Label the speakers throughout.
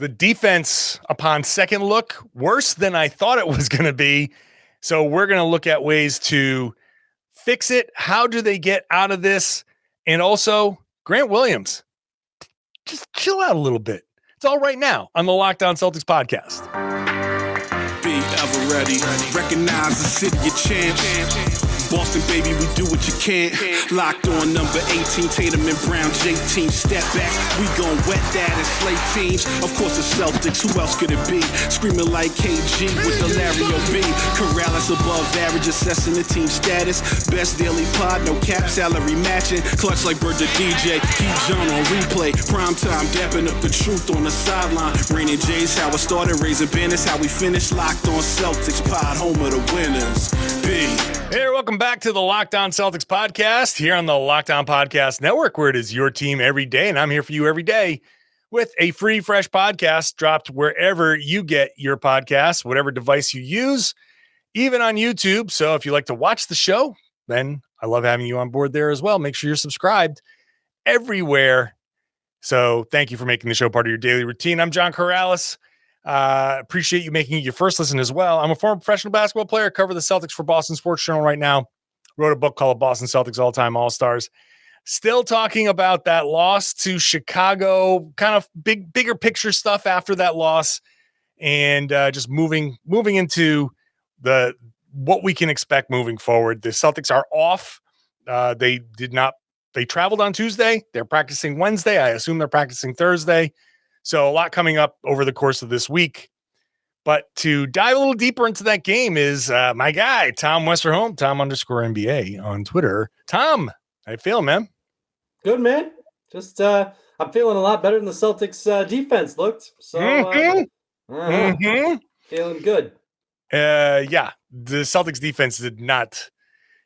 Speaker 1: The defense, upon second look, worse than I thought it was going to be. So we're going to look at ways to fix it. How do they get out of this? And also, Grant Williams, just chill out a little bit. It's all right now on the Locked On Celtics podcast.
Speaker 2: Be ever ready. Recognize the city of champs. Boston, baby, we do what you can't. Locked on number 18, Tatum and Brown, J-team, step back. We gon' wet that and slay teams. Of course, the Celtics, who else could it be? Screaming like KG with the Larry O.B. Karalis above average, assessing the team status. Best daily pod, no cap, salary matching. Clutch like Bird the DJ, keep John on replay. Prime time, dapping up the truth on the sideline. Raining J's, how it started, raising banners, how we finished. Locked on Celtics pod, home of the winners. B.
Speaker 1: Hey, welcome back to the Locked On Celtics podcast here on the Locked On Podcast Network, where it is your team every day, and I'm here for you every day with a free, fresh podcast dropped wherever you get your podcasts, whatever device you use, even on YouTube. So if you like to watch the show, then I love having you on board there as well. Make sure you're subscribed everywhere. So thank you for making the show part of your daily routine. I'm John Karalis. Appreciate you making it your first listen as well. I'm a former professional basketball player, cover the Celtics for Boston Sports Journal right now. Wrote a book called Boston Celtics All-Time All-Stars. Still talking about that loss to Chicago, kind of bigger picture stuff after that loss, and just moving into what we can expect moving forward. The Celtics are off. They traveled on Tuesday. They're practicing Wednesday. I assume they're practicing Thursday. So a lot coming up over the course of this week. But to dive a little deeper into that game is my guy, Tom Westerholm, Tom_NBA on Twitter. Tom, how you feeling, man?
Speaker 3: Good, man. Just I'm feeling a lot better than the Celtics defense looked. So feeling good.
Speaker 1: Yeah, the Celtics defense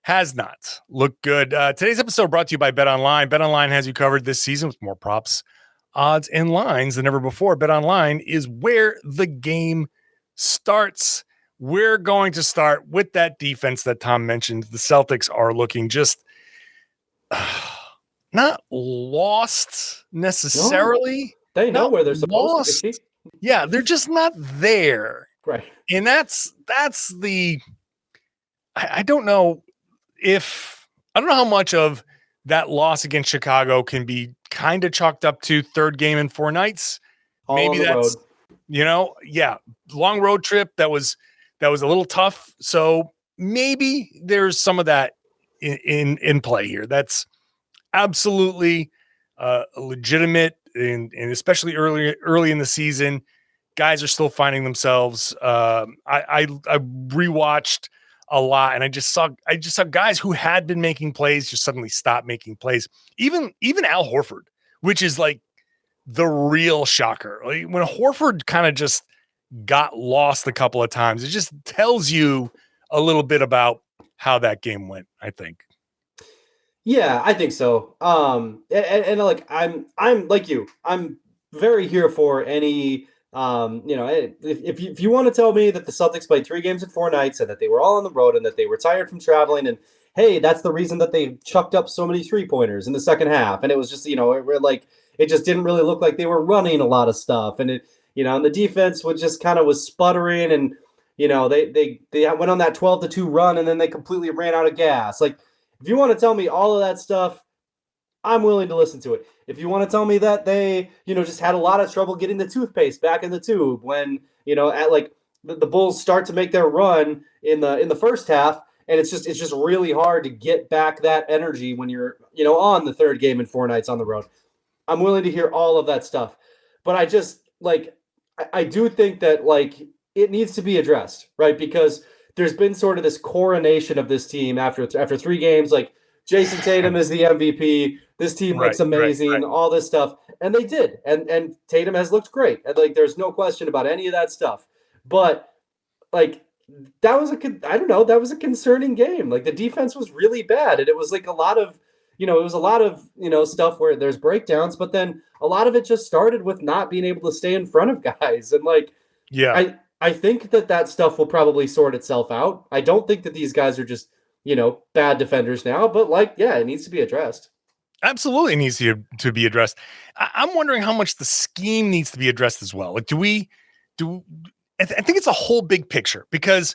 Speaker 1: has not looked good. Today's episode brought to you by BetOnline. BetOnline has you covered this season with more props, odds, and lines than ever before. BetOnline is where the game starts. We're going to start with that defense that Tom mentioned. The Celtics are looking just not lost necessarily.
Speaker 3: No, they know where they're supposed to be.
Speaker 1: Yeah, they're just not there.
Speaker 3: Right.
Speaker 1: And that's the I don't know how much of that loss against Chicago can be kind of chalked up to third game in 4 nights. Maybe that's road. Long road trip that was a little tough. So maybe there's some of that in play here. That's absolutely legitimate, and especially early in the season, guys are still finding themselves. I rewatched a lot, and I just saw guys who had been making plays just suddenly stop making plays. Even Al Horford, which is like the real shocker. Like when Horford kind of just got lost a couple of times, it just tells you a little bit about how that game went, I think.
Speaker 3: Yeah, I think so. And like I'm like you. I'm very here for any if you want to tell me that the Celtics played 3 games in 4 nights and that they were all on the road and that they were tired from traveling, and hey, that's the reason that they chucked up so many 3-pointers in the second half, and it was just it just didn't really look like they were running a lot of stuff, and and the defense was sputtering, and they went on that 12-2 run, and then they completely ran out of gas. Like, if you want to tell me all of that stuff, I'm willing to listen to it. If you want to tell me that they, just had a lot of trouble getting the toothpaste back in the tube when, the Bulls start to make their run in the first half, and it's just really hard to get back that energy when you're, on the third game in 4 nights on the road. I'm willing to hear all of that stuff, but I just I do think that it needs to be addressed, right? Because there's been sort of this coronation of this team after 3 games, Jayson Tatum is the MVP. This team looks amazing, all this stuff. And they did. And Tatum has looked great. And there's no question about any of that stuff. But that was a concerning game. The defense was really bad. And it was a lot of, stuff where there's breakdowns, but then a lot of it just started with not being able to stay in front of guys. And I think that stuff will probably sort itself out. I don't think that these guys are just, bad defenders now, but it needs to be addressed.
Speaker 1: Absolutely needs to be addressed. I'm wondering how much the scheme needs to be addressed as well. Like, I think it's a whole big picture, because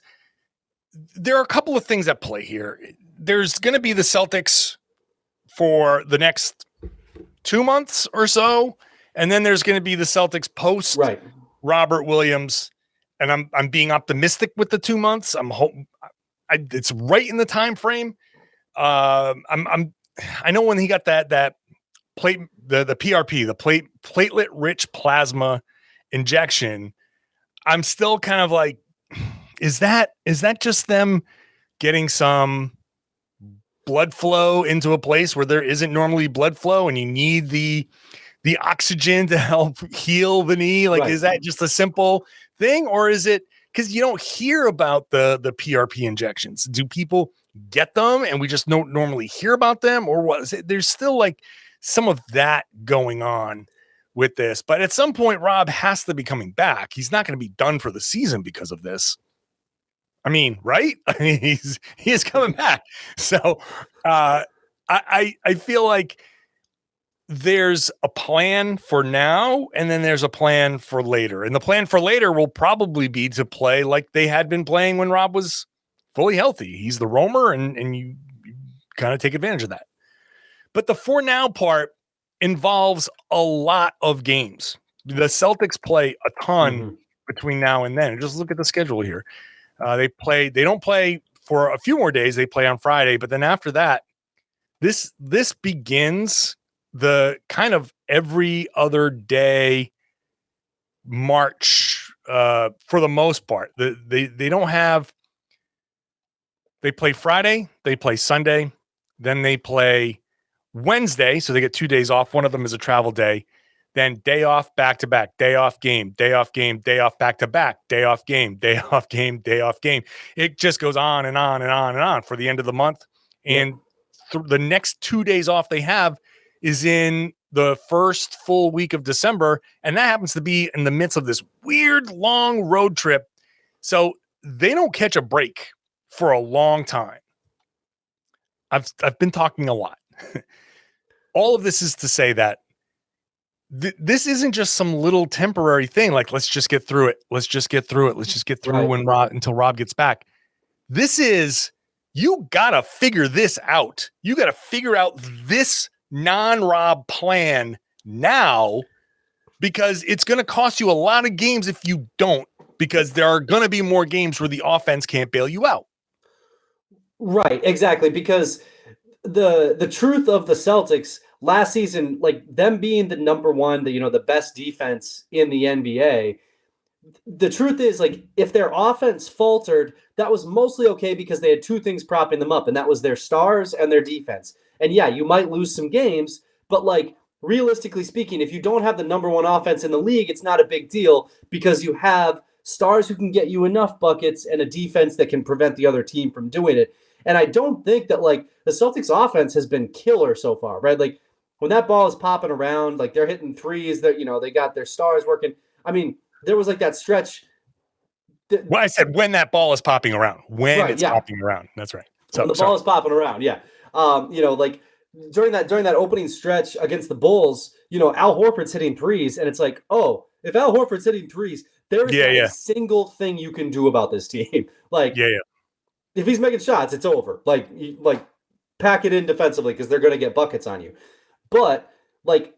Speaker 1: there are a couple of things at play here. There's going to be the Celtics for the next 2 months or so, and then there's going to be the Celtics post Robert Williams. And I'm being optimistic with the 2 months. It's right in the time frame. I know when he got that plate, the PRP, the platelet rich plasma injection, I'm still kind of like, is that just them getting some blood flow into a place where there isn't normally blood flow, and you need the oxygen to help heal the knee? Like, is that just a simple thing, or is it because you don't hear about the PRP injections? Do people get them and we just don't normally hear about them, or what is it? There's still like some of that going on with this, but at some point Rob has to be coming back. He's not going to be done for the season because of this. I mean, right? I mean, he is coming back. So I feel like there's a plan for now, and then there's a plan for later. And the plan for later will probably be to play like they had been playing when Rob was fully healthy. He's the roamer, and you kind of take advantage of that. But the for now part involves a lot of games. The Celtics play a ton between now and then. Just look at the schedule here. They don't play for a few more days. They play on Friday, but then after that, this begins the kind of every other day march for the most part. They don't have. They play Friday, they play Sunday, then they play Wednesday, so they get 2 days off. One of them is a travel day. Then day off, back to back, day off, game, day off, game, day off, back to back, day off, game, day off, game, day off, game. It just goes on and on and on and on for the end of the month. And the next 2 days off they have is in the first full week of December. And that happens to be in the midst of this weird long road trip. So they don't catch a break for a long time. I've been talking a lot. All of this is to say that this isn't just some little temporary thing. Like, let's just get through it. Let's just get through it. Let's just get through until Rob gets back. This is, you got to figure this out. You got to figure out this non-Rob plan now, because it's going to cost you a lot of games if you don't, because there are going to be more games where the offense can't bail you out.
Speaker 3: Right, exactly. Because the truth of the Celtics last season, like them being the number one, the best defense in the NBA, the truth is, like, if their offense faltered, that was mostly okay because they had two things propping them up, and that was their stars and their defense. And yeah, you might lose some games, but like, realistically speaking, if you don't have the number one offense in the league, it's not a big deal because you have stars who can get you enough buckets and a defense that can prevent the other team from doing it. And I don't think that, like, the Celtics offense has been killer so far, right? Like, when that ball is popping around, like, they're hitting threes, that, they got their stars working. I mean, there was like that stretch.
Speaker 1: Well, I said when that ball is popping around, popping around. That's right. So
Speaker 3: when the ball is popping around. Yeah. Like during that opening stretch against the Bulls, Al Horford's hitting threes, and it's like, oh, if Al Horford's hitting threes, there is not a single thing you can do about this team. Like, if he's making shots, it's over. Like pack it in defensively because they're going to get buckets on you. But like,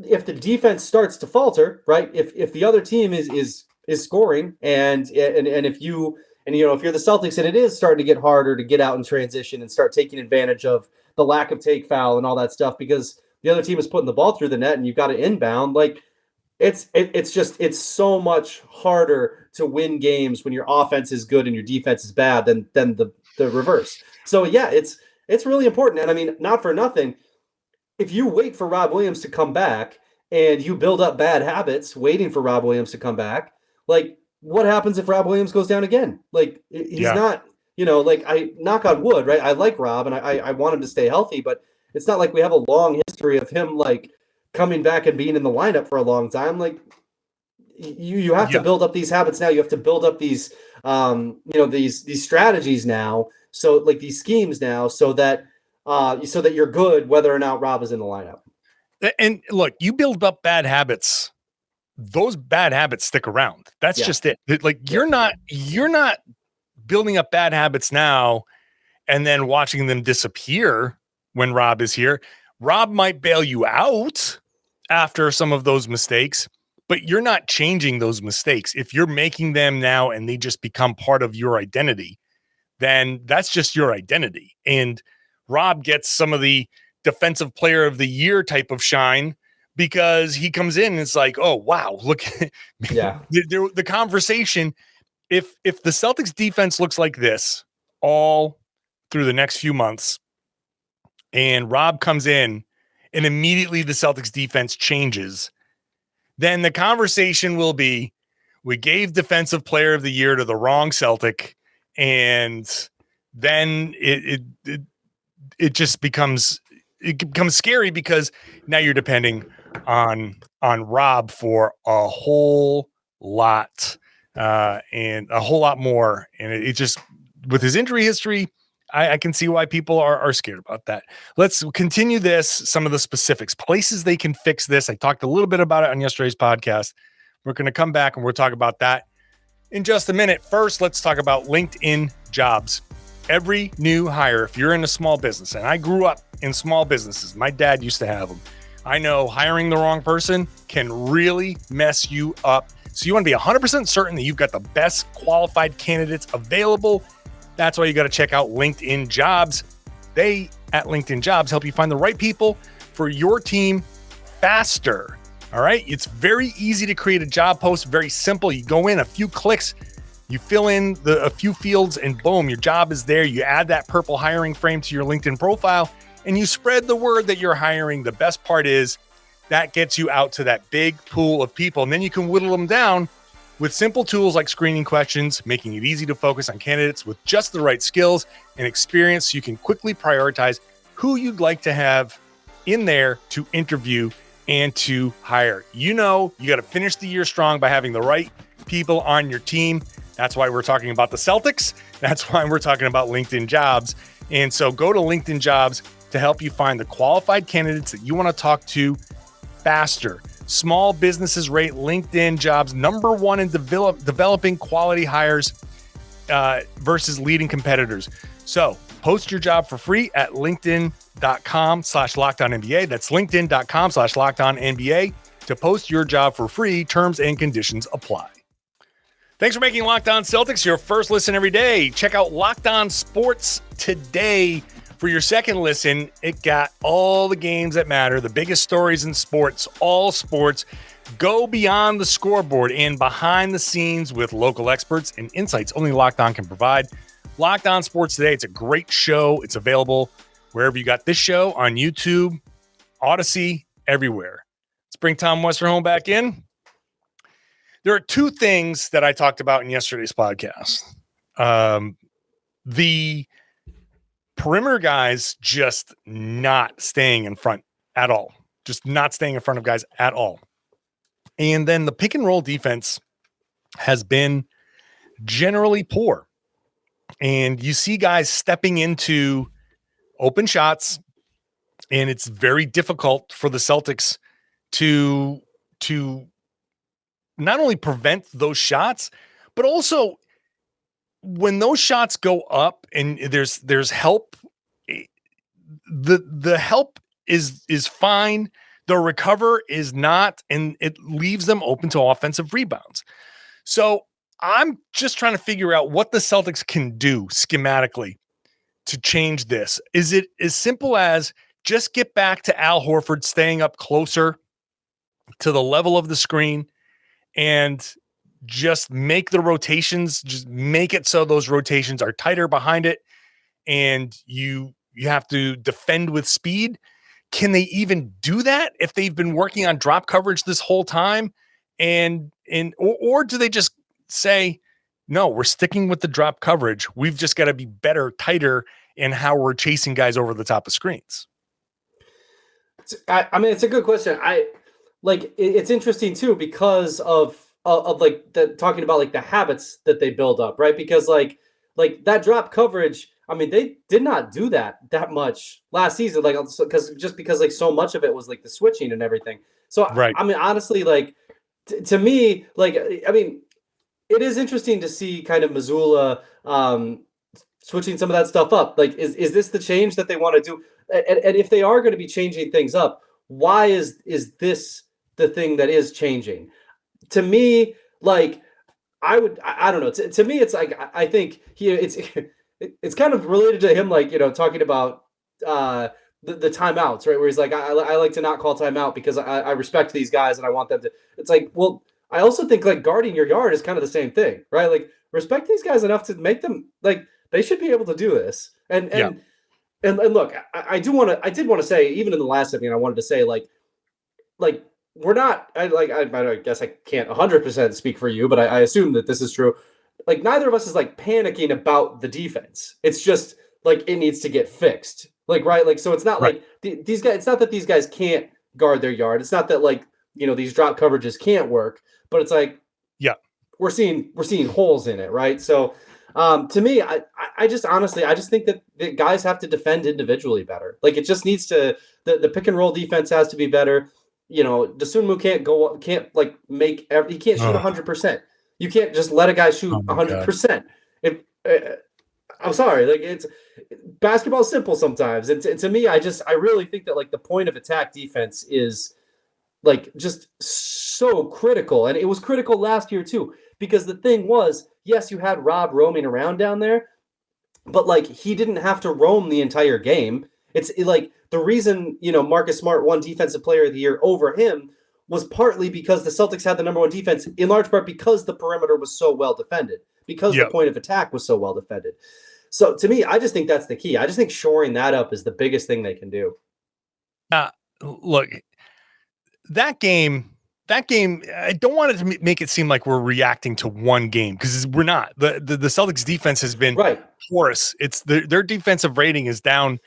Speaker 3: if the defense starts to falter, right? If the other team is scoring, and if you're the Celtics and it is starting to get harder to get out in transition and start taking advantage of the lack of take foul and all that stuff because the other team is putting the ball through the net and you've got to inbound, like it's so much harder to win games when your offense is good and your defense is bad than the reverse. So yeah, it's really important. And I mean, not for nothing, if you wait for Rob Williams to come back and you build up bad habits waiting for Rob Williams to come back, like, what happens if Rob Williams goes down again? Like, he's not, like, I knock on wood, right? I like Rob and I want him to stay healthy, but it's not like we have a long history of him, like, coming back and being in the lineup for a long time. Like, you have to build up these habits now. You have to build up these, these strategies now. So, like, these schemes now, so that so that you're good whether or not Rob is in the lineup.
Speaker 1: And look, you build up bad habits. Those bad habits stick around. That's just it. Like you're not building up bad habits now and then watching them disappear when Rob is here. Rob might bail you out after some of those mistakes, but you're not changing those mistakes. If you're making them now and they just become part of your identity, then that's just your identity. And Rob gets some of the defensive player of the year type of shine because he comes in and it's like, oh, wow, look, the conversation. If the Celtics defense looks like this all through the next few months and Rob comes in and immediately the Celtics defense changes, then the conversation will be, we gave defensive player of the year to the wrong Celtic. And then it just becomes scary because now you're depending on Rob for a whole lot and a whole lot more. And it just, with his injury history, I can see why people are scared about that. Let's continue this. Some of the specifics, places they can fix this. I talked a little bit about it on yesterday's podcast. We're going to come back and we'll talk about that in just a minute. First, let's talk about LinkedIn Jobs. Every new hire, if you're in a small business, and I grew up in small businesses, my dad used to have them. I know hiring the wrong person can really mess you up. So you want to be 100% certain that you've got the best qualified candidates available. That's why you got to check out LinkedIn Jobs. They, at LinkedIn Jobs, help you find the right people for your team faster. All right. It's very easy to create a job post. Very simple. You go in a few clicks, you fill in a few fields, and boom, your job is there. You add that purple hiring frame to your LinkedIn profile and you spread the word that you're hiring. The best part is that gets you out to that big pool of people. And then you can whittle them down with simple tools like screening questions, making it easy to focus on candidates with just the right skills and experience so you can quickly prioritize who you'd like to have in there to interview and to hire. You know, you got to finish the year strong by having the right people on your team. That's why we're talking about the Celtics. That's why we're talking about LinkedIn Jobs. And so go to LinkedIn Jobs to help you find the qualified candidates that you want to talk to faster. Small businesses rate LinkedIn Jobs number one in developing quality hires versus leading competitors. So post your job for free at linkedin.com/LockedOnNBA. That's linkedin.com/LockedOnNBA to post your job for free. Terms and conditions apply. Thanks for making Locked On Celtics your first listen every day. Check out Locked On Sports today. For your second listen, it got all the games that matter, the biggest stories in sports, all sports. Go beyond the scoreboard and behind the scenes with local experts and insights only Locked On can provide. Locked On Sports Today, it's a great show. It's available wherever you got this show, on YouTube, Odyssey, everywhere. Let's bring Tom Westerholm back in. There are two things that I talked about in yesterday's podcast. The perimeter guys just not staying in front at all. Just not staying in front of guys at all. And then the pick and roll defense has been generally poor. And you see guys stepping into open shots, and it's very difficult for the Celtics to not only prevent those shots, but also when those shots go up and there's help, the help is fine. The recover is not, and it leaves them open to offensive rebounds. So I'm just trying to figure out what the Celtics can do schematically to change this. Is it as simple as just get back to Al Horford staying up closer to the level of the screen and just make the rotations, just make it so those rotations are tighter behind it and you have to defend with speed? Can they even do that if they've been working on drop coverage this whole time? Or do they just say, no, we're sticking with the drop coverage. We've just got to be better, tighter in how we're chasing guys over the top of screens?
Speaker 3: I mean, it's a good question. It's interesting too, because of like talking about like the habits that they build up, right? Because like that drop coverage, I mean, they did not do that much last season, like because like so much of it was like the switching and everything. So
Speaker 1: Right.
Speaker 3: I mean, honestly, like to me, like I mean, it is interesting to see kind of Missoula switching some of that stuff up. Like, is this the change that they want to do? And if they are going to be changing things up, why is this the thing that is changing? To me, like I don't know. To me, it's like I think it's kind of related to him, like talking about the timeouts, right? Where he's like, I like to not call timeout because I respect these guys and I want them to. It's like, well, I also think like guarding your yard is kind of the same thing, right? Like respect these guys enough to make them like they should be able to do this. And look, I did want to say even in the last segment, I wanted to say like we're not I guess I can't 100% speak for you, but I assume that this is true. Like neither of us is like panicking about the defense. It's just like it needs to get fixed. Like right, like so it's not
Speaker 1: Right.
Speaker 3: like these guys. It's not that these guys can't guard their yard. It's not that like these drop coverages can't work. But it's like
Speaker 1: Yeah.
Speaker 3: we're seeing holes in it, right? So to me, I just honestly I just think that the guys have to defend individually better. Like it just needs to the pick and roll defense has to be better. Dosunmu can't like he can't shoot 100%. You can't just let a guy shoot 100%. If I'm sorry, like it's basketball's simple sometimes. And to me, I really think that like the point of attack defense is like just so critical. And it was critical last year too, because the thing was, yes, you had Rob roaming around down there, but like he didn't have to roam the entire game. Like the reason, Marcus Smart won Defensive Player of the Year over him was partly because the Celtics had the number one defense, in large part because the perimeter was so well defended, because the point of attack was so well defended. So to me, I just think that's the key. I just think shoring that up is the biggest thing they can do.
Speaker 1: Look, that game, I don't want it to make it seem like we're reacting to one game because we're not. The Celtics defense has been porous. It's their defensive rating is down.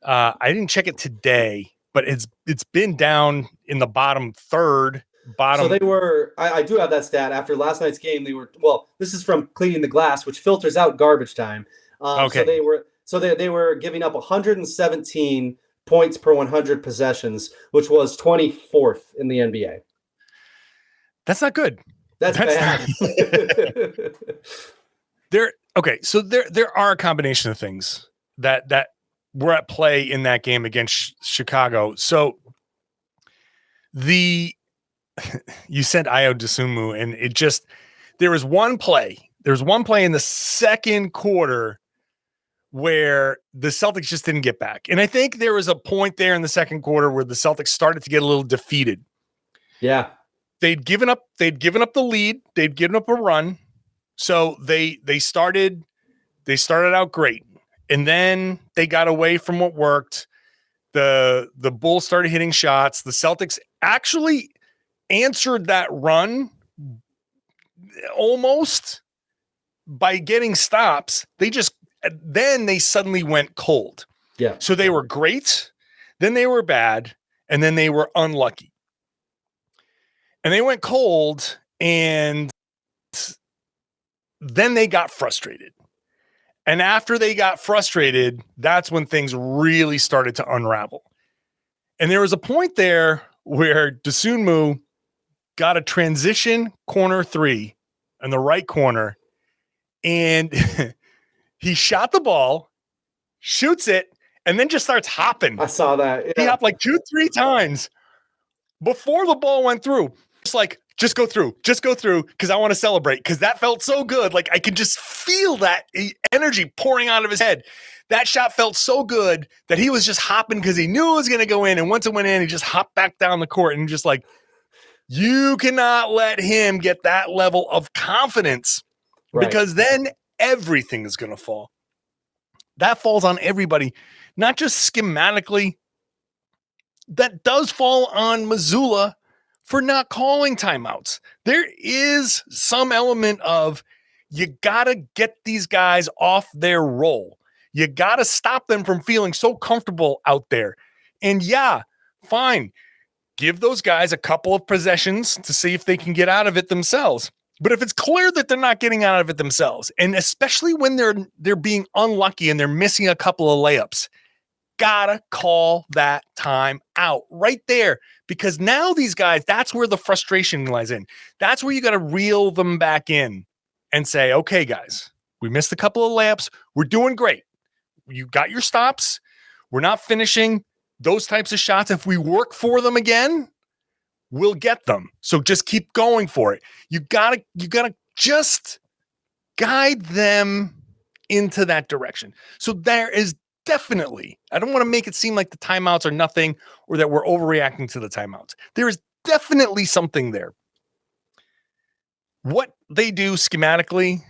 Speaker 1: I didn't check it today, but it's been down in the bottom third.
Speaker 3: So they were. I do have that stat. After last night's game, they were. Well, this is from Cleaning the Glass, which filters out garbage time.
Speaker 1: Okay.
Speaker 3: So they were giving up 117 points per 100 possessions, which was 24th in the NBA.
Speaker 1: That's not good.
Speaker 3: That's bad.
Speaker 1: So there are a combination of things that were at play in that game against Chicago. So you said Ayo Dosunmu, and it just there was one play in the second quarter where the Celtics just didn't get back. And I think there was a point there in the second quarter where the Celtics started to get a little defeated.
Speaker 3: Yeah.
Speaker 1: They'd given up the lead. They'd given up a run. So they started out great. And then they got away from what worked. The Bulls started hitting shots. The Celtics actually answered that run almost by getting stops. Then they suddenly went cold.
Speaker 3: Yeah.
Speaker 1: So they were great, then they were bad, and then they were unlucky. And they went cold, and then they got frustrated. And after they got frustrated, that's when things really started to unravel. And there was a point there where Dosunmu got a transition corner three in the right corner, and he shot the ball, shoots it, and then just starts hopping.
Speaker 3: I saw that. Yeah.
Speaker 1: He hopped like 2-3 times before the ball went through. It's like, just go through, because I want to celebrate, because that felt so good. Like I could just feel that energy pouring out of his head. That shot felt so good that he was just hopping because he knew it was going to go in. And once it went in, he just hopped back down the court and just like, you cannot let him get that level of confidence because then everything is going to fall. That falls on everybody, not just schematically. That does fall on Missoula for not calling timeouts. There is some element of you got to get these guys off their roll. You got to stop them from feeling so comfortable out there. And yeah, fine. Give those guys a couple of possessions to see if they can get out of it themselves. But if it's clear that they're not getting out of it themselves, and especially when they're being unlucky and they're missing a couple of layups, gotta call that time out right there, because now these guys, that's where the frustration lies in. That's where you got to reel them back in and say, okay, guys, we missed a couple of layups. We're doing great. You got your stops. We're not finishing those types of shots. If we work for them again, we'll get them. So just keep going for it. You gotta just guide them into that direction. So there is definitely, I don't want to make it seem like the timeouts are nothing or that we're overreacting to the timeouts. There is definitely something there. What they do schematically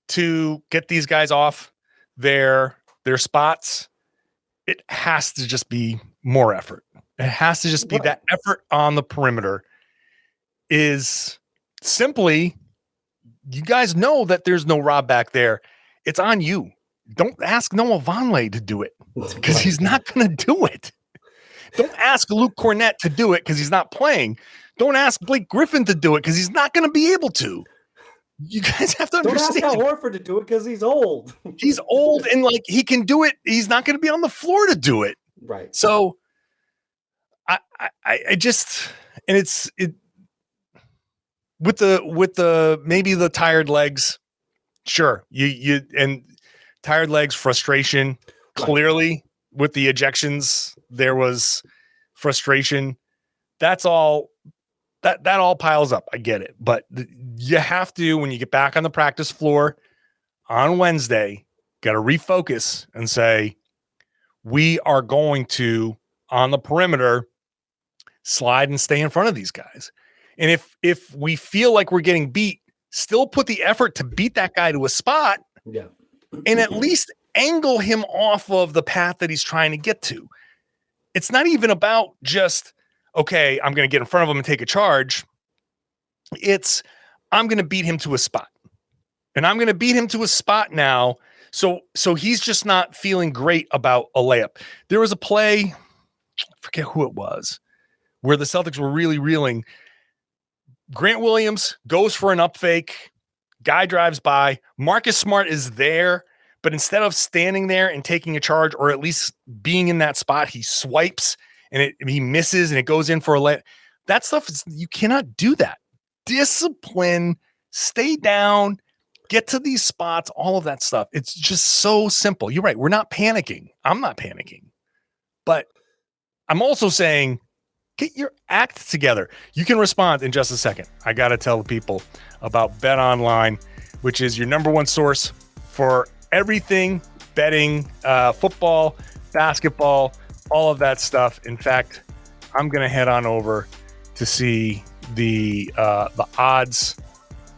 Speaker 1: to get these guys off their spots, it has to just be more effort. It has to just be that effort on the perimeter is simply, you guys know that there's no Rob back there. It's on you. Don't ask Noah Vonleh to do it because he's not going to do it. Don't ask Luke Cornett to do it because he's not playing. Don't ask Blake Griffin to do it because he's not going to be able to. You guys have to understand.
Speaker 3: Don't ask Al Horford to do it because he's old.
Speaker 1: He's old and like he can do it. He's not going to be on the floor to do it.
Speaker 3: Right.
Speaker 1: So I just, and it with the maybe the tired legs. Sure. You and tired legs, frustration. Clearly with the ejections, there was frustration. That's all. That all piles up. I get it. But you have to, when you get back on the practice floor on Wednesday, got to refocus and say, we are going to, on the perimeter, slide and stay in front of these guys. And if we feel like we're getting beat, still put the effort to beat that guy to a spot and at least angle him off of the path that he's trying to get to. It's not even about just, okay, I'm going to get in front of him and take a charge. It's, I'm going to beat him to a spot. And I'm going to beat him to a spot now. So he's just not feeling great about a layup. There was a play, I forget who it was, where the Celtics were really reeling. Grant Williams goes for an up fake. Guy drives by. Marcus Smart is there, but instead of standing there and taking a charge or at least being in that spot, he swipes and he misses and it goes in for a layup. That stuff you cannot do that. Discipline, stay down, get to these spots, all of that stuff. It's just so simple. You're right. We're not panicking. I'm not panicking. But I'm also saying, get your act together. You can respond in just a second. I got to tell the people about BetOnline, which is your number one source for everything betting, football, basketball, all of that stuff. In fact, I'm going to head on over to see the odds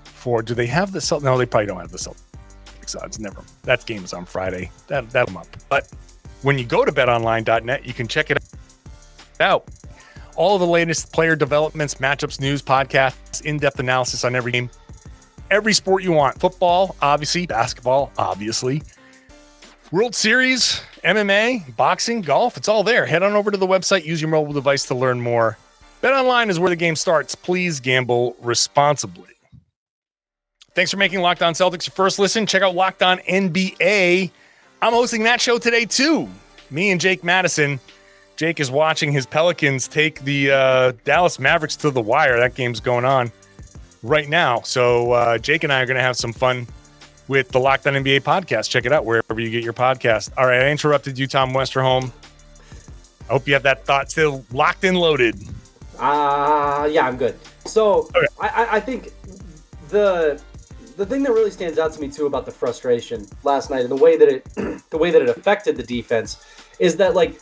Speaker 1: for, do they have the Celtics? No, they probably don't have the Celtics odds. Never. That game is on Friday. That'll come up. But when you go to betonline.net, you can check it out. All of the latest player developments, matchups, news, podcasts, in-depth analysis on every game, every sport you want. Football, obviously. Basketball, obviously. World Series, MMA, boxing, golf, it's all there. Head on over to the website. Use your mobile device to learn more. BetOnline is where the game starts. Please gamble responsibly. Thanks for making Locked On Celtics your first listen. Check out Locked On NBA. I'm hosting that show today, too. Me and Jake Madison. Jake is watching his Pelicans take the Dallas Mavericks to the wire. That game's going on right now. So Jake and I are going to have some fun with the Locked On NBA podcast. Check it out wherever you get your podcast. All right, I interrupted you, Tom Westerholm. I hope you have that thought still locked and loaded.
Speaker 3: Yeah, I'm good. So
Speaker 1: okay.
Speaker 3: I think the thing that really stands out to me too about the frustration last night and the way that it affected the defense is that like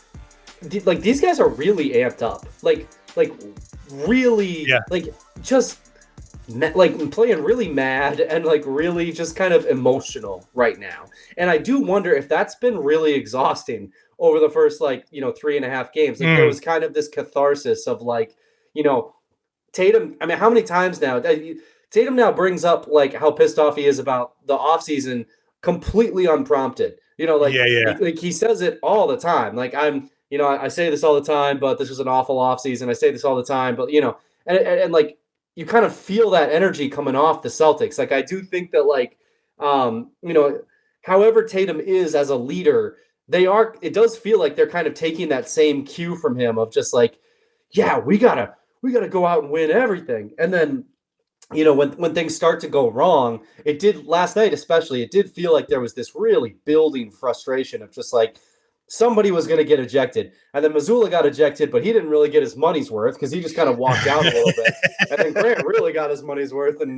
Speaker 3: these guys are really amped up, like really, like just like playing really mad and like really just kind of emotional right now. And I do wonder if that's been really exhausting over the first 3.5 games. Like there was kind of this catharsis of Tatum. I mean, how many times now? Tatum now brings up like how pissed off he is about the offseason completely unprompted. Like he says it all the time. Like I say this all the time, but this was an awful offseason. I say this all the time, but and like you kind of feel that energy coming off the Celtics. Like, I do think that, like, however Tatum is as a leader, it does feel like they're kind of taking that same cue from him of just like, yeah, we gotta go out and win everything. And then, when things start to go wrong, it did last night especially, it did feel like there was this really building frustration of just like somebody was going to get ejected. And then Missoula got ejected, but he didn't really get his money's worth because he just kind of walked out a little bit. And then Grant really got his money's worth and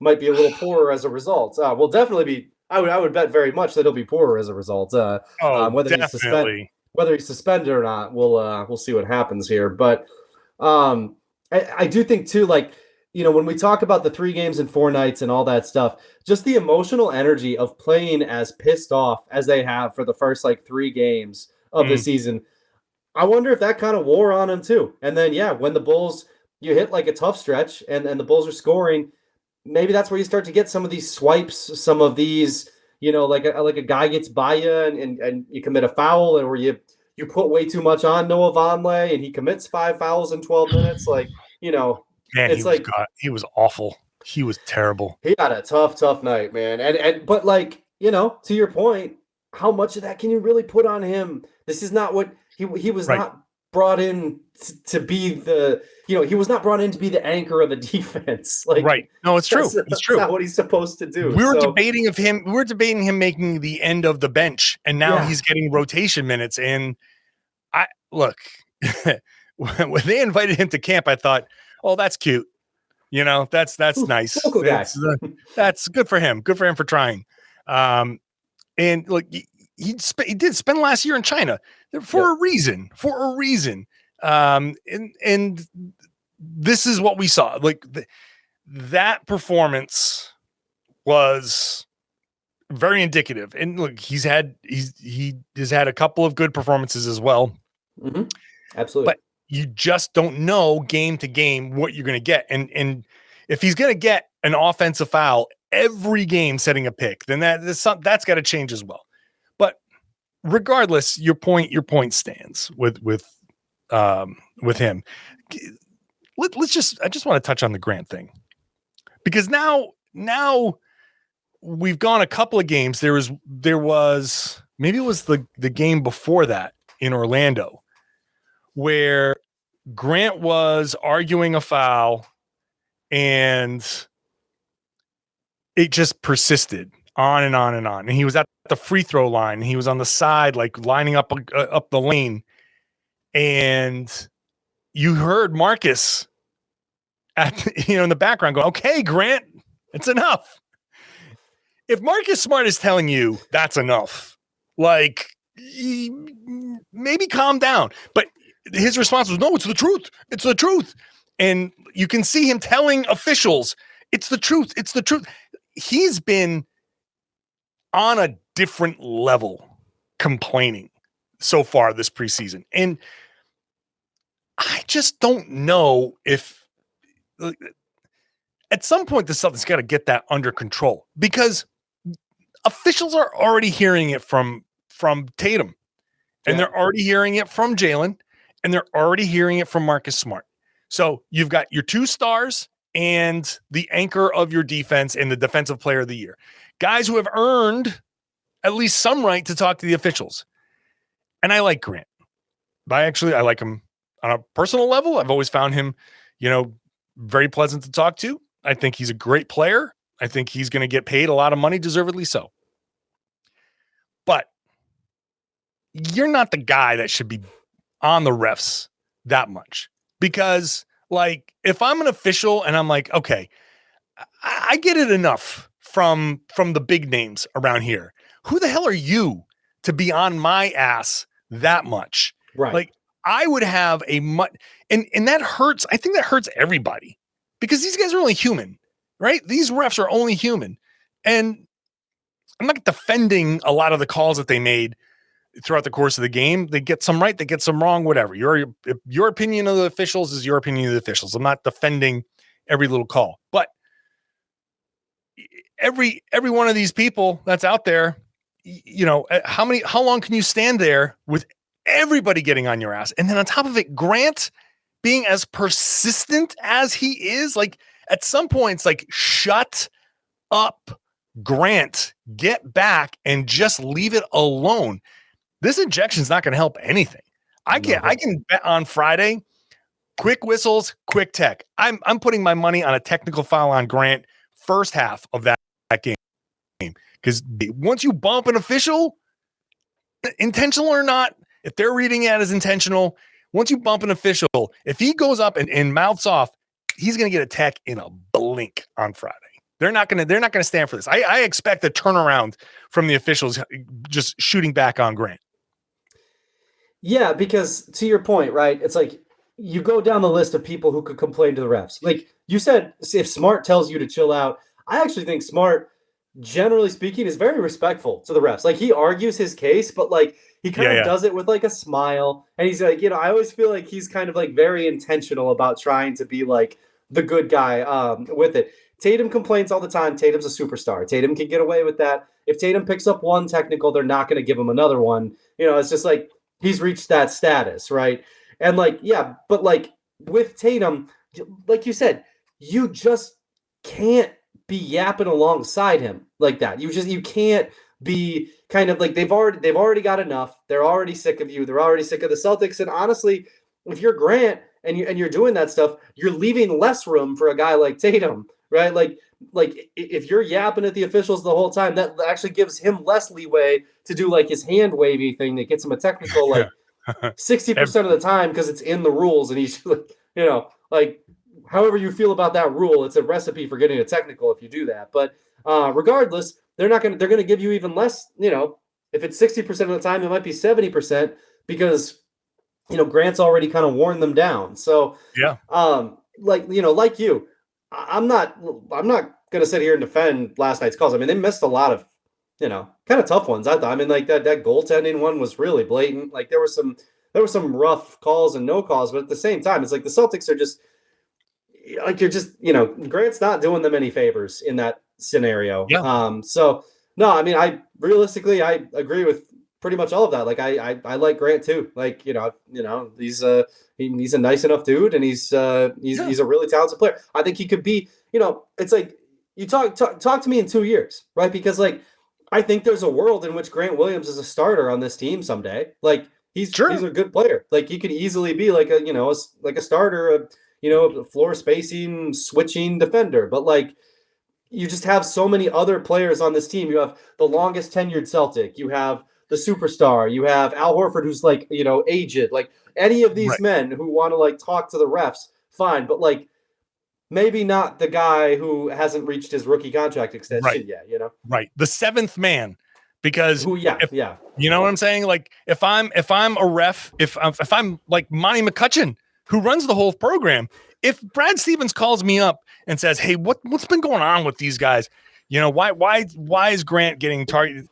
Speaker 3: might be a little poorer as a result. Will definitely be. I would bet very much that he'll be poorer as a result. Whether
Speaker 1: definitely.
Speaker 3: He's suspended or not, we'll see what happens here. But I do think too, like, when we talk about the 3 games in 4 nights and all that stuff, just the emotional energy of playing as pissed off as they have for the first like 3 games of the season, I wonder if that kind of wore on them too. And then, when the Bulls, you hit like a tough stretch and the Bulls are scoring, maybe that's where you start to get some of these swipes, some of these, like a guy gets by you and you commit a foul, or you put way too much on Noah Vonleh and he commits 5 fouls in 12 minutes. Like,
Speaker 1: Man,
Speaker 3: it's
Speaker 1: he was awful. He was terrible.
Speaker 3: He had a tough night, man. But like, to your point, how much of that can you really put on him? This is not what he was not brought in to be the, he was not brought in to be the anchor of a defense. Like,
Speaker 1: right. No, it's true. It's true.
Speaker 3: That's not what he's supposed to do.
Speaker 1: We were debating him making the end of the bench, and now he's getting rotation minutes. And look, when they invited him to camp, I thought, oh, that's cute. That's nice. That's good for him. Good for him for trying. And look, he did spend last year in China for a reason. And this is what we saw. Like that performance was very indicative. And look, he has had a couple of good performances as well.
Speaker 3: Mm-hmm. Absolutely.
Speaker 1: But you just don't know game to game what you're going to get. And if he's going to get an offensive foul every game setting a pick, then that's got to change as well. But regardless, your point stands with him. I just want to touch on the Grant thing, because now we've gone a couple of games. There was maybe it was the game before that in Orlando, where Grant was arguing a foul and it just persisted on and on and on. And he was at the free throw line and he was on the side, like lining up the lane. And you heard Marcus in the background go, "Okay, Grant, it's enough." If Marcus Smart is telling you that's enough, like, maybe calm down. But his response was, "No, it's the truth. It's the truth." And you can see him telling officials, "It's the truth. It's the truth." He's been on a different level complaining so far this preseason. And I just don't know if at some point the Celtics got to get that under control, because officials are already hearing it from Tatum, and they're already hearing it from Jaylen, and they're already hearing it from Marcus Smart. So you've got your 2 stars and the anchor of your defense and the defensive player of the year, guys who have earned at least some right to talk to the officials. And I like Grant. I like him on a personal level. I've always found him, very pleasant to talk to. I think he's a great player. I think he's going to get paid a lot of money, deservedly so. But you're not the guy that should be on the refs that much, because, like, if I'm an official and I'm like, okay, I get it enough from the big names around here. Who the hell are you to be on my ass that much?
Speaker 3: Right.
Speaker 1: Like, I would have and that hurts. I think that hurts everybody, because these guys are only human, right? These refs are only human. And I'm not defending a lot of the calls that they made throughout the course of the game. They get some right, they get some wrong, whatever. Your opinion of the officials is your opinion of the officials. I'm not defending every little call, but every one of these people that's out there, how long can you stand there with everybody getting on your ass? And then on top of it, Grant being as persistent as he is, like at some points, like shut up, Grant, get back and just leave it alone. This injection is not going to help anything. I can bet on Friday, quick whistles, quick tech. I'm putting my money on a technical foul on Grant first half of that game. Because once you bump an official, intentional or not, if they're reading it as intentional, once you bump an official, if he goes up and mouths off, he's going to get a tech in a blink on Friday. They're not going to stand for this. I expect a turnaround from the officials just shooting back on Grant.
Speaker 3: Yeah, because to your point, right? It's like you go down the list of people who could complain to the refs. Like you said, if Smart tells you to chill out, I actually think Smart, generally speaking, is very respectful to the refs. Like he argues his case, but like he kind of does it with like a smile. And he's like, I always feel like he's kind of like very intentional about trying to be like the good guy with it. Tatum complains all the time. Tatum's a superstar. Tatum can get away with that. If Tatum picks up one technical, they're not going to give him another one. It's just like he's reached that status, right? And like, yeah, but like with Tatum, like you said, you just can't be yapping alongside him like that. You can't be kind of like they've already got enough. They're already sick of you. They're already sick of the Celtics. And honestly, if you're Grant and you're doing that stuff, you're leaving less room for a guy like Tatum, right? Like if you're yapping at the officials the whole time, that actually gives him less leeway to do like his hand wavy thing that gets him a technical like 60% of the time because it's in the rules, and he's like however you feel about that rule, it's a recipe for getting a technical if you do that. But regardless, they're going to give you even less. If it's 60% of the time, it might be 70% because Grant's already kind of worn them down. So
Speaker 1: yeah,
Speaker 3: like you. I'm not going to sit here and defend last night's calls. I mean, they missed a lot of, kind of tough ones. I thought. I mean, like that goaltending one was really blatant. Like there were some rough calls and no calls, but at the same time, it's like the Celtics are just like Grant's not doing them any favors in that scenario.
Speaker 1: Yeah.
Speaker 3: So no, I mean, I agree with pretty much all of that. Like I like Grant too. Like he's a nice enough dude, and he's a really talented player. I think he could be. It's like you talk to me in 2 years, right? Because like I think there's a world in which Grant Williams is a starter on this team someday. Like he's a good player. Like he could easily be like a starter, a floor spacing, switching defender. But like you just have so many other players on this team. You have the longest tenured Celtic. You have the superstar. You have Al Horford, who's like, aged. Like any of these men who want to like talk to the refs, fine. But like maybe not the guy who hasn't reached his rookie contract extension yet,
Speaker 1: Right. The seventh man. Because
Speaker 3: you
Speaker 1: know what I'm saying? Like if I'm a ref, if I'm like Monty McCutcheon, who runs the whole program, if Brad Stevens calls me up and says, "Hey, what's been going on with these guys? Why is Grant getting targeted?"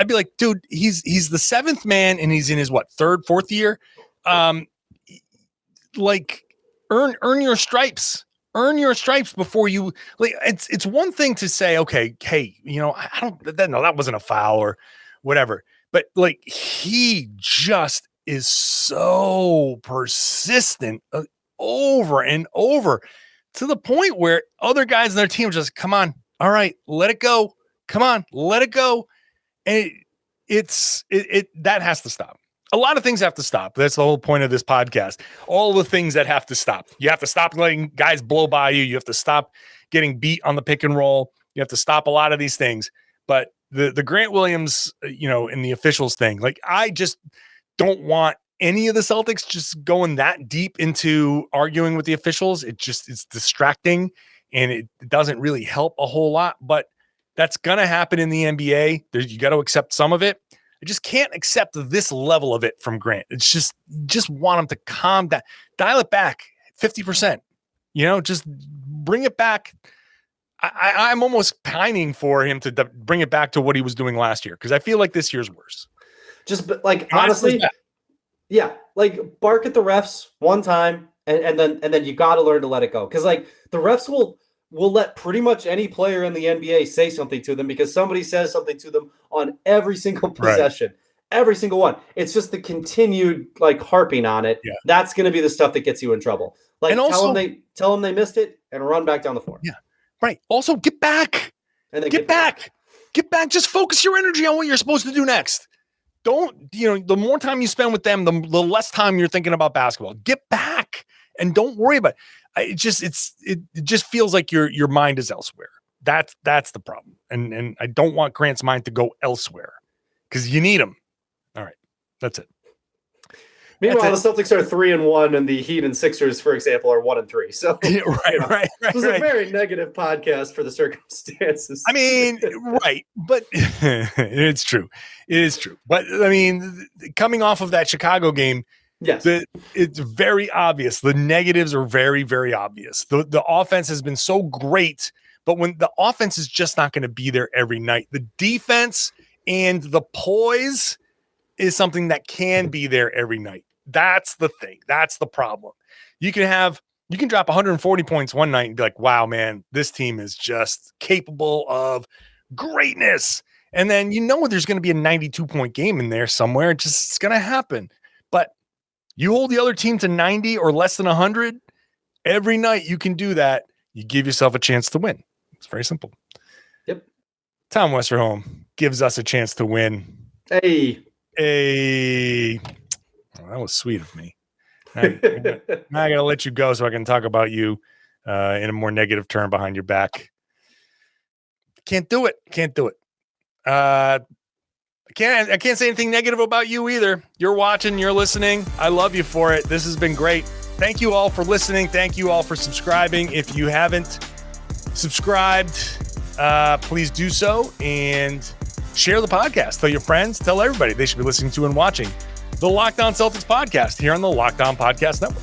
Speaker 1: I'd be like, "Dude, he's the seventh man, and he's in his third, fourth year. Like, earn your stripes. Earn your stripes before you like." It's one thing to say, "Okay, hey, I don't no, that wasn't a foul or whatever," but like he just is so persistent over and over to the point where other guys in their team just, "Come on, all right, let it go. Come on, let it go." And that has to stop. A lot of things have to stop. That's the whole point of this podcast. All the things that have to stop. You have to stop letting guys blow by you. You have to stop getting beat on the pick and roll. You have to stop a lot of these things. But the Grant Williams, in the officials thing, like I just don't want any of the Celtics just going that deep into arguing with the officials. It's distracting and it doesn't really help a whole lot. But that's going to happen in the NBA. You got to accept some of it. I just can't accept this level of it from Grant. It's just want him to calm down, dial it back 50%, just bring it back. I'm almost pining for him to bring it back to what he was doing last year. Cause I feel like this year's worse.
Speaker 3: Just like, honestly, yeah. Like bark at the refs one time and then you got to learn to let it go. Cause like the refs will let pretty much any player in the NBA say something to them because somebody says something to them on every single possession. Every single one. It's just the continued like harping on it.
Speaker 1: Yeah.
Speaker 3: That's going to be the stuff that gets you in trouble. Like
Speaker 1: And also-
Speaker 3: tell them they missed it and run back down the floor.
Speaker 1: Yeah. Right. Also, get back.
Speaker 3: And then
Speaker 1: Get back. Get back. Just focus your energy on what you're supposed to do next. Don't, the more time you spend with them, the less time you're thinking about basketball. Get back and don't worry about it. It just feels like your mind is elsewhere. That's the problem. And I don't want Grant's mind to go elsewhere because you need him. All right. That's it.
Speaker 3: Meanwhile, the Celtics are 3-1, and the Heat and Sixers, for example, are 1-3. So
Speaker 1: right.
Speaker 3: This is a very negative podcast for the circumstances.
Speaker 1: I mean, right, but it's true. It is true. But I mean, coming off of that Chicago game,
Speaker 3: yes,
Speaker 1: it's very obvious. The negatives are very, very obvious. The offense has been so great, but when the offense is just not going to be there every night, the defense and the poise is something that can be there every night. That's the thing. That's the problem. You can drop 140 points one night and be like, wow, man, this team is just capable of greatness. And then there's going to be a 92-point game in there somewhere. It's going to happen. But you hold the other team to 90 or less than 100 every night. You can do that. You give yourself a chance to win. It's very simple.
Speaker 3: Yep.
Speaker 1: Tom Westerholm gives us a chance to win.
Speaker 3: Hey.
Speaker 1: Oh, that was sweet of me. Now I got to let you go so I can talk about you in a more negative term behind your back. Can't do it. I can't say anything negative about you either. You're watching, you're listening. I love you for it. This has been great. Thank you all for listening. Thank you all for subscribing. If you haven't subscribed, please do so and share the podcast. Tell your friends, tell everybody they should be listening to and watching the Locked On Celtics podcast here on the Locked On Podcast Network.